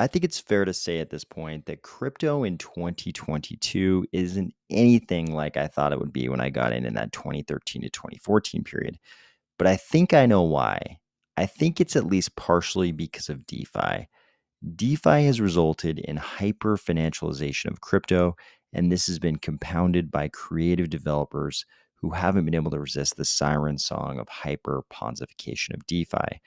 I think it's fair to say at this point that crypto in 2022 isn't anything like I thought it would be when I got in that 2013 to 2014 period. But I think I know why. I think it's at least partially because of DeFi. DeFi has resulted in hyper financialization of crypto, and this has been compounded by creative developers who haven't been able to resist the siren song of hyper ponzification of DeFi.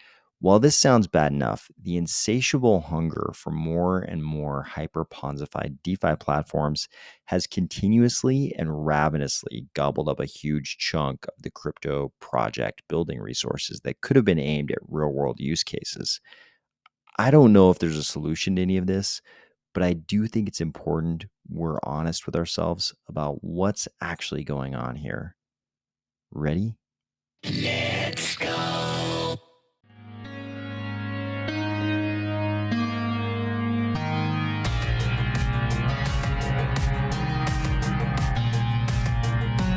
While this sounds bad enough, the insatiable hunger for more and more hyper ponzified DeFi platforms has continuously and ravenously gobbled up a huge chunk of the crypto project building resources that could have been aimed at real world use cases. I don't know if there's a solution to any of this, but I do think it's important we're honest with ourselves about what's actually going on here. Ready? Let's go.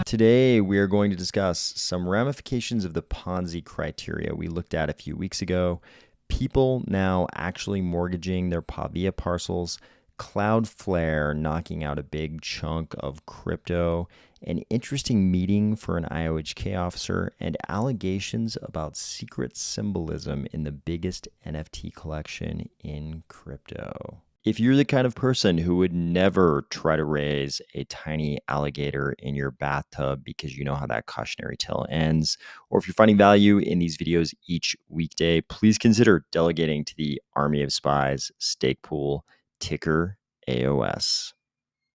Today, we are going to discuss some ramifications of the Ponzi criteria we looked at a few weeks ago, people now actually mortgaging their Pavia parcels, Cloudflare knocking out a big chunk of crypto, an interesting meeting for an IOHK officer, and allegations about secret symbolism in the biggest NFT collection in crypto. If you're the kind of person who would never try to raise a tiny alligator in your bathtub because you know how that cautionary tale ends, or if you're finding value in these videos each weekday, please consider delegating to the Army of Spies stake pool, ticker AOS.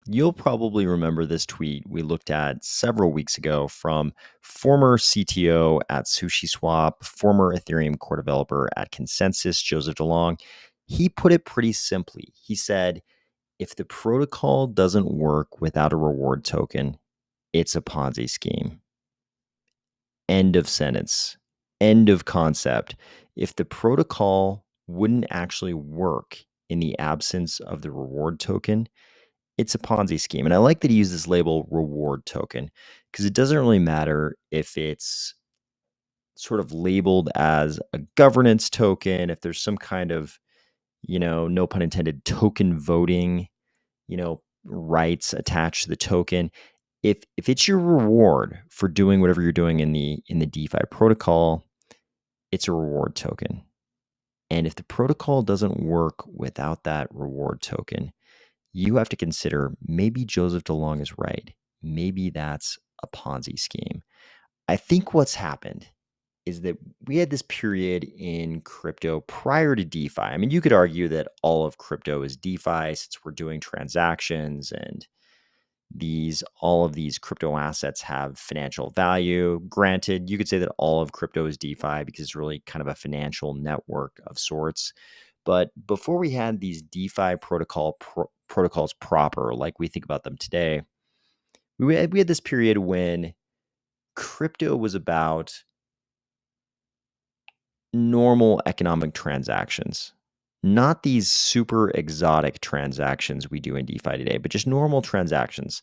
You'll probably remember this tweet we looked at several weeks ago from former CTO at SushiSwap, former Ethereum core developer at Consensus, Joseph DeLong. He put it pretty simply. He said, if the protocol doesn't work without a reward token, it's a Ponzi scheme. End of sentence. End of concept. If the protocol wouldn't actually work in the absence of the reward token, it's a Ponzi scheme. And I like that he used this label reward token because it doesn't really matter if it's sort of labeled as a governance token, if there's some kind of, no pun intended, token voting, rights attached to the token. If it's your reward for doing whatever you're doing in the DeFi protocol, it's a reward token. And if the protocol doesn't work without that reward token, you have to consider maybe Joseph DeLong is right. Maybe that's a Ponzi scheme. I think what's happened is that we had this period in crypto prior to DeFi. I mean, you could argue that all of crypto is DeFi since we're doing transactions and all of these crypto assets have financial value. Granted, you could say that all of crypto is DeFi because it's really kind of a financial network of sorts. But before we had these DeFi protocols proper, like we think about them today, we had this period when crypto was about normal economic transactions, not these super exotic transactions we do in DeFi today, but just normal transactions.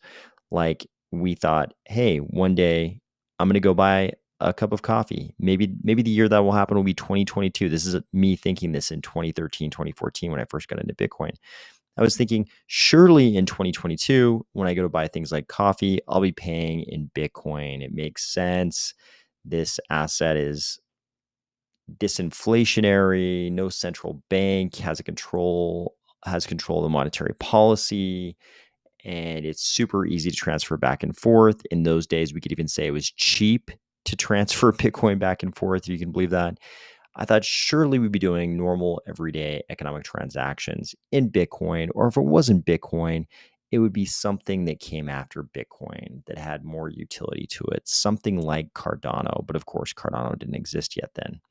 Like we thought, hey, one day I'm going to go buy a cup of coffee. Maybe the year that will happen will be 2022. This is me thinking this in 2013, 2014 when I first got into Bitcoin. I was thinking, surely in 2022, when I go to buy things like coffee, I'll be paying in Bitcoin. It makes sense. This asset is disinflationary, no central bank has control of the monetary policy, and it's super easy to transfer back and forth. In those days, we could even say it was cheap to transfer Bitcoin back and forth, if you can believe that. I thought surely we'd be doing normal everyday economic transactions in Bitcoin, or if it wasn't Bitcoin, it would be something that came after Bitcoin that had more utility to it, something like Cardano. But of course, Cardano didn't exist yet then.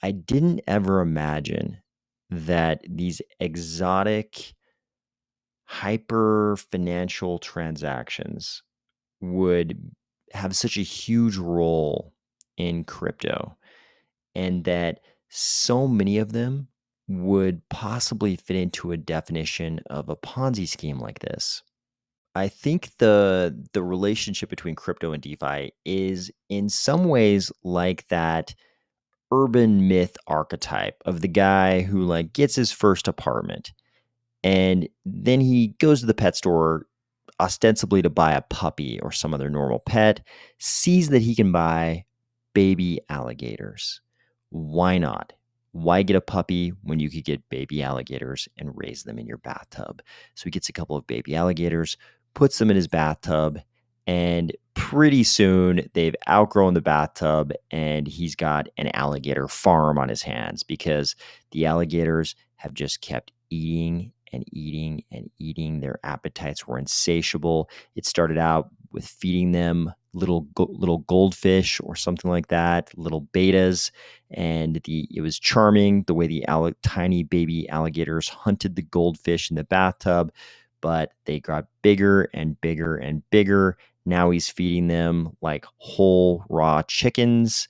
I didn't ever imagine that these exotic, hyper financial transactions would have such a huge role in crypto, and that so many of them would possibly fit into a definition of a Ponzi scheme like this. I think the relationship between crypto and DeFi is in some ways like that urban myth archetype of the guy who like gets his first apartment and then he goes to the pet store ostensibly to buy a puppy or some other normal pet, sees that he can buy baby alligators. Why not? Why get a puppy when you could get baby alligators and raise them in your bathtub? So he gets a couple of baby alligators, puts them in his bathtub, and pretty soon they've outgrown the bathtub and he's got an alligator farm on his hands because the alligators have just kept eating and eating and eating. Their appetites were insatiable. It started out with feeding them little goldfish or something like that, little betas, and it was charming the way the tiny baby alligators hunted the goldfish in the bathtub, but they got bigger and bigger and bigger. Now he's feeding them like whole raw chickens.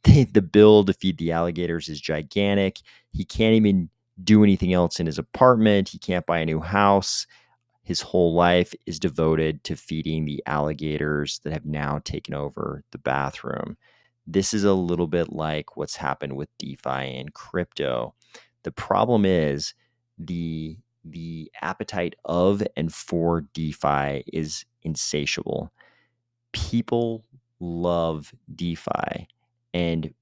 The bill to feed the alligators is gigantic. He can't even do anything else in his apartment. He can't buy a new house. His whole life is devoted to feeding the alligators that have now taken over the bathroom. This is a little bit like what's happened with DeFi and crypto. The problem is the appetite of and for DeFi is insatiable. People love DeFi, and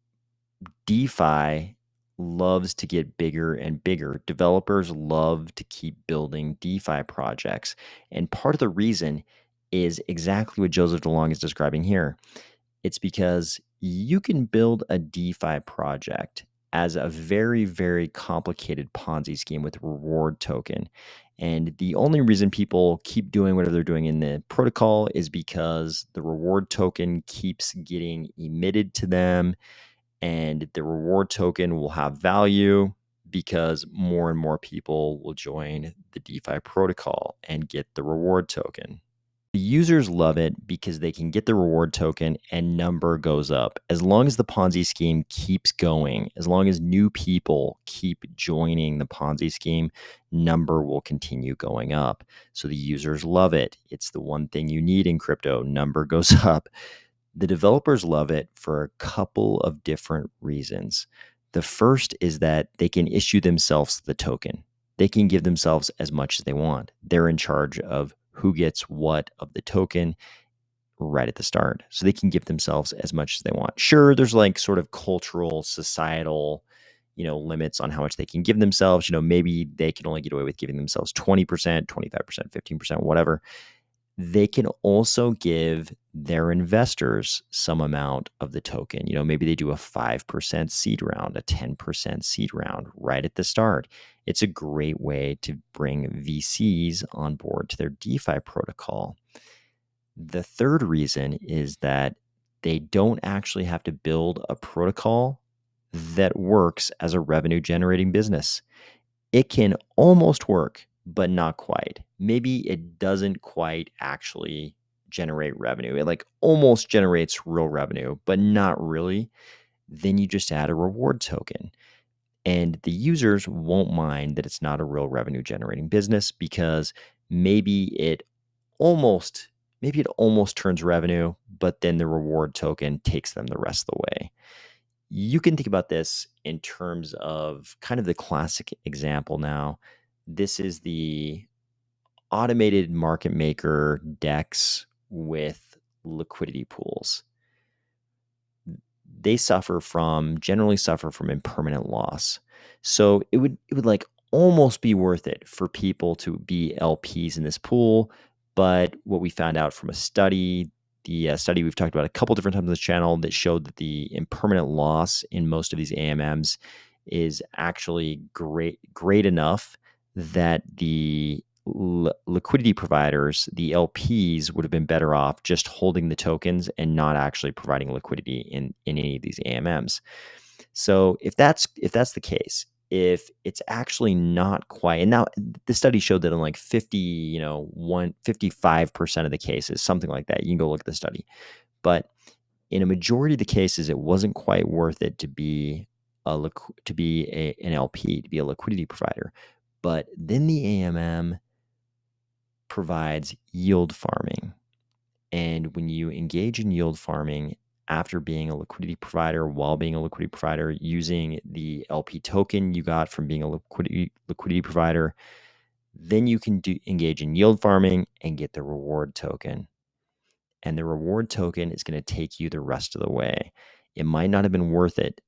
DeFi loves to get bigger and bigger. Developers love to keep building DeFi projects. And part of the reason is exactly what Joseph DeLong is describing here. It's because you can build a DeFi project as a very, very complicated Ponzi scheme with reward token. And the only reason people keep doing whatever they're doing in the protocol is because the reward token keeps getting emitted to them, and the reward token will have value because more and more people will join the DeFi protocol and get the reward token. The users love it because they can get the reward token and number goes up. As long as the Ponzi scheme keeps going, as long as new people keep joining the Ponzi scheme, number will continue going up. So the users love it. It's the one thing you need in crypto. Number goes up. The developers love it for a couple of different reasons. The first is that they can issue themselves the token. They can give themselves as much as they want. They're in charge of who gets what of the token right at the start. So they can give themselves as much as they want. Sure, there's like sort of cultural, societal, limits on how much they can give themselves. Maybe they can only get away with giving themselves 20%, 25%, 15%, whatever. They can also give their investors some amount of the token. Maybe they do a 5% seed round, a 10% seed round right at the start. It's a great way to bring VCs on board to their DeFi protocol. The third reason is that they don't actually have to build a protocol that works as a revenue generating business. It can almost work, but not quite. Maybe it doesn't quite actually generate revenue. It like almost generates real revenue, but not really. Then you just add a reward token. And the users won't mind that it's not a real revenue generating business because maybe it almost turns revenue, but then the reward token takes them the rest of the way. You can think about this in terms of kind of the classic example now. This is the automated market maker DEX with liquidity pools. They generally suffer from impermanent loss. So it would like almost be worth it for people to be LPs in this pool. But what we found out from a study, the study we've talked about a couple different times on this channel, that showed that the impermanent loss in most of these AMMs is actually great enough that the liquidity providers, the LPs, would have been better off just holding the tokens and not actually providing liquidity in any of these AMMs. So if that's the case, if it's actually not quite, and now the study showed that in like 55% of the cases, something like that, you can go look at the study, but in a majority of the cases, it wasn't quite worth it to be an LP, to be a liquidity provider. But then the AMM provides yield farming. And when you engage in yield farming after being a liquidity provider, while being a liquidity provider, using the LP token you got from being a liquidity provider. Then you can engage in yield farming and get the reward token. And the reward token is going to take you the rest of the way. It might not have been worth it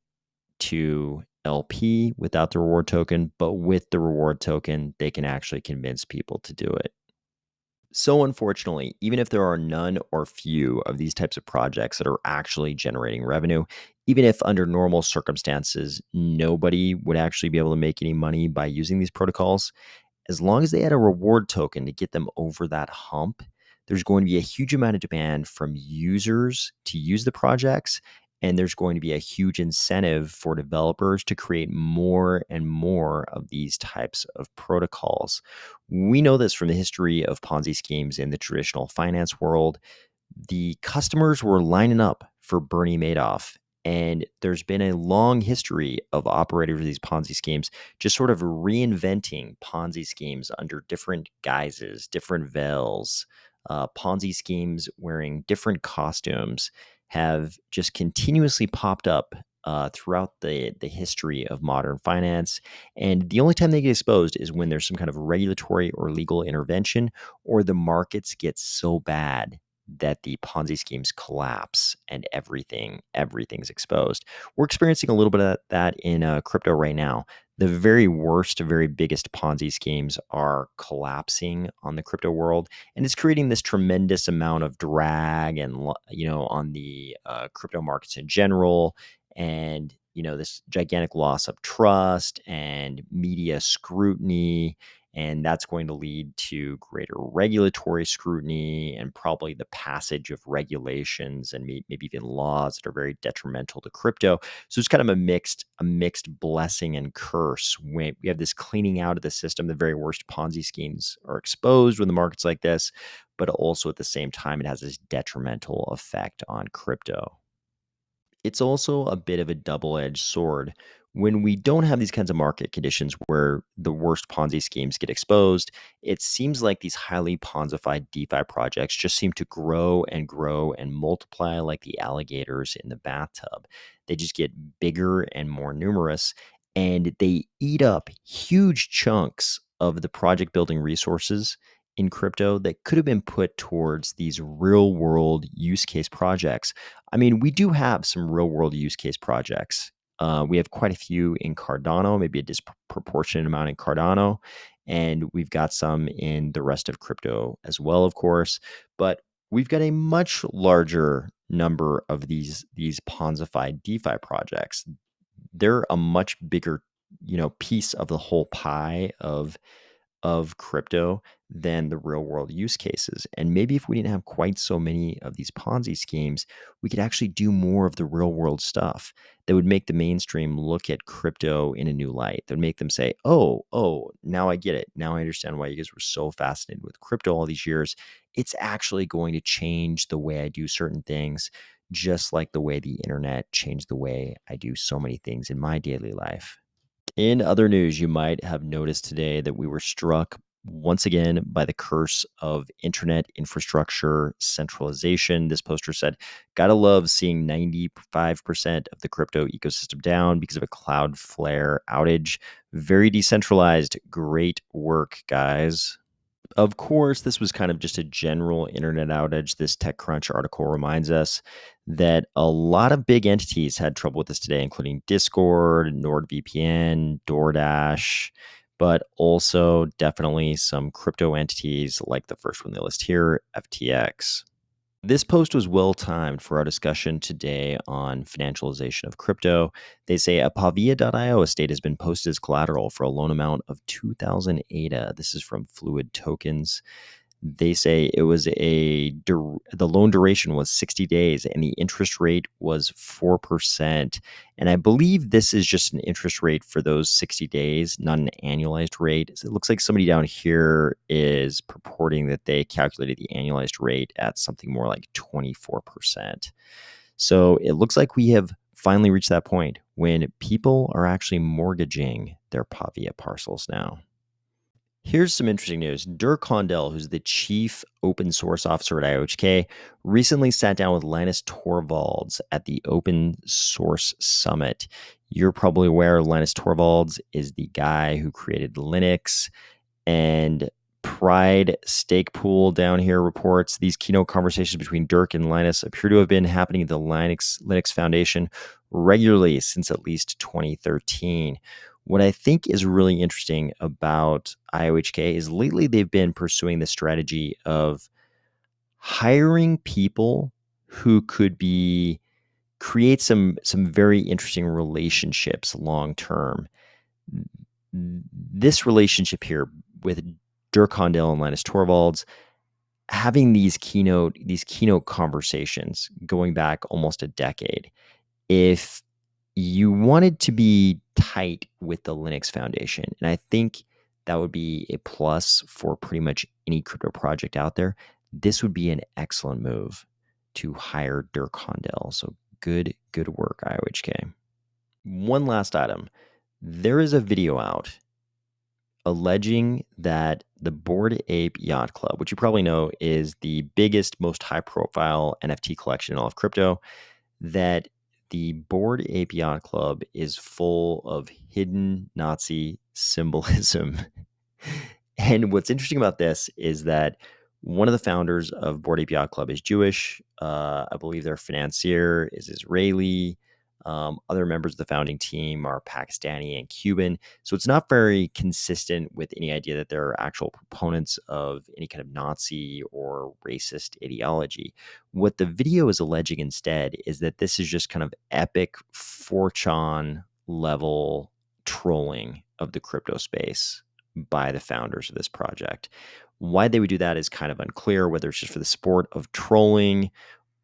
to LP without the reward token, but with the reward token, they can actually convince people to do it. So unfortunately, even if there are none or few of these types of projects that are actually generating revenue, even if under normal circumstances, nobody would actually be able to make any money by using these protocols, as long as they had a reward token to get them over that hump, there's going to be a huge amount of demand from users to use the projects. And there's going to be a huge incentive for developers to create more and more of these types of protocols. We know this from the history of Ponzi schemes in the traditional finance world. The customers were lining up for Bernie Madoff. And there's been a long history of operators of these Ponzi schemes just sort of reinventing Ponzi schemes under different guises, different veils. Ponzi schemes wearing different costumes have just continuously popped up throughout the history of modern finance. And the only time they get exposed is when there's some kind of regulatory or legal intervention, or the markets get so bad that the Ponzi schemes collapse and everything's exposed. We're experiencing a little bit of that in crypto right now. The very worst, very biggest Ponzi schemes are collapsing on the crypto world, and it's creating this tremendous amount of drag and on the crypto markets in general, and this gigantic loss of trust and media scrutiny. And that's going to lead to greater regulatory scrutiny and probably the passage of regulations and maybe even laws that are very detrimental to crypto. So it's kind of a mixed blessing and curse. When we have this cleaning out of the system, the very worst Ponzi schemes are exposed when the market's like this, but also at the same time, it has this detrimental effect on crypto. It's also a bit of a double-edged sword. When we don't have these kinds of market conditions where the worst Ponzi schemes get exposed, it seems like these highly Ponzified DeFi projects just seem to grow and grow and multiply like the alligators in the bathtub. They just get bigger and more numerous, and they eat up huge chunks of the project building resources in crypto that could have been put towards these real world use case projects. I mean, we do have some real world use case projects. We have quite a few in Cardano, maybe a disproportionate amount in Cardano, and we've got some in the rest of crypto as well, of course. But we've got a much larger number of these Ponzified DeFi projects. They're a much bigger, piece of the whole pie of crypto than the real world use cases. And maybe if we didn't have quite so many of these Ponzi schemes, we could actually do more of the real world stuff that would make the mainstream look at crypto in a new light. That would make them say, oh, now I get it. Now I understand why you guys were so fascinated with crypto all these years. It's actually going to change the way I do certain things, just like the way the internet changed the way I do so many things in my daily life. In other news, you might have noticed today that we were struck once again by the curse of internet infrastructure centralization. This poster said, "Gotta love seeing 95% of the crypto ecosystem down because of a Cloudflare outage. Very decentralized. Great work, guys." Of course, this was kind of just a general internet outage. This TechCrunch article reminds us that a lot of big entities had trouble with this today, including Discord, NordVPN, DoorDash, but also definitely some crypto entities like the first one they list here, FTX. This post was well timed for our discussion today on financialization of crypto. They say a Pavia.io estate has been posted as collateral for a loan amount of 2,000 ADA. This is from Fluid Tokens. They say it was the loan duration was 60 days and the interest rate was 4%. And I believe this is just an interest rate for those 60 days, not an annualized rate. So it looks like somebody down here is purporting that they calculated the annualized rate at something more like 24%. So it looks like we have finally reached that point when people are actually mortgaging their Pavia parcels now. Here's some interesting news. Dirk Hohndel, who's the chief open source officer at IOHK, recently sat down with Linus Torvalds at the Open Source Summit. You're probably aware Linus Torvalds is the guy who created Linux, and Pride Stake Pool down here reports these keynote conversations between Dirk and Linus appear to have been happening at the Linux Foundation regularly since at least 2013. What I think is really interesting about IOHK is lately they've been pursuing the strategy of hiring people who could create some very interesting relationships long term. This relationship here with Dirk Hohndel and Linus Torvalds having these keynote conversations going back almost a decade. If you wanted to be tight with the Linux Foundation, and I think that would be a plus for pretty much any crypto project out there, this would be an excellent move to hire Dirk Hohndel. So good work, IOHK. One last item. There is a video out alleging that the Bored Ape Yacht Club, which you probably know is the biggest, most high-profile NFT collection in all of crypto, that the Bored Ape Yacht Club is full of hidden Nazi symbolism. And what's interesting about this is that one of the founders of Bored Ape Yacht Club is Jewish. I believe their financier is Israeli. Other members of the founding team are Pakistani and Cuban. So it's not very consistent with any idea that they're actual proponents of any kind of Nazi or racist ideology. What the video is alleging instead is that this is just kind of epic 4chan level trolling of the crypto space by the founders of this project. Why they would do that is kind of unclear, whether it's just for the sport of trolling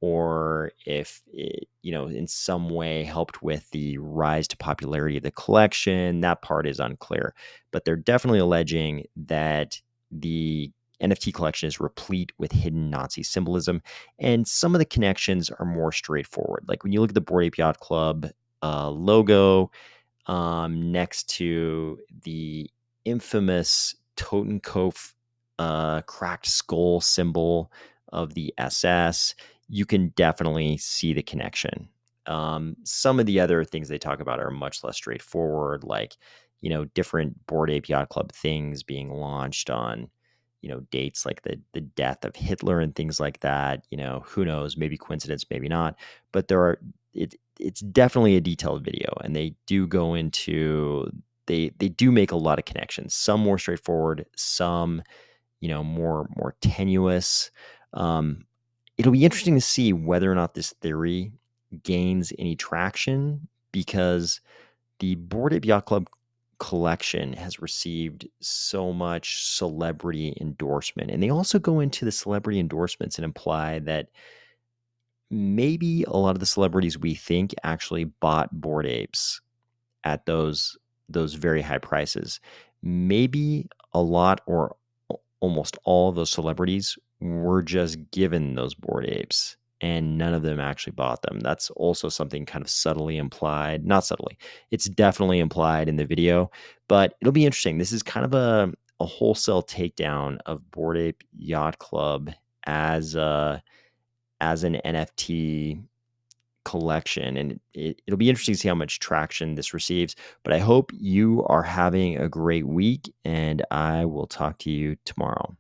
or if it, in some way helped with the rise to popularity of the collection. That part is unclear. But they're definitely alleging that the NFT collection is replete with hidden Nazi symbolism, and some of the connections are more straightforward. Like when you look at the Bored Ape Yacht Club logo next to the infamous Totenkopf cracked skull symbol of the SS, you can definitely see the connection. Some of the other things they talk about are much less straightforward, like, different Bored Ape Yacht Club things being launched on, dates like the death of Hitler and things like that. Who knows, maybe coincidence, maybe not. But it's definitely a detailed video, and they do go into, they do make a lot of connections, some more straightforward, some, more tenuous. It'll be interesting to see whether or not this theory gains any traction, because the Bored Ape Yacht Club collection has received so much celebrity endorsement. And they also go into the celebrity endorsements and imply that maybe a lot of the celebrities we think actually bought Bored Apes at those very high prices. Maybe a lot or almost all of those celebrities were just given those Bored Apes and none of them actually bought them. That's also something kind of subtly implied. Not subtly, it's definitely implied in the video, but it'll be interesting. This is kind of a wholesale takedown of Bored Ape Yacht Club as an NFT collection, and it'll be interesting to see how much traction this receives. But I hope you are having a great week, and I will talk to you tomorrow.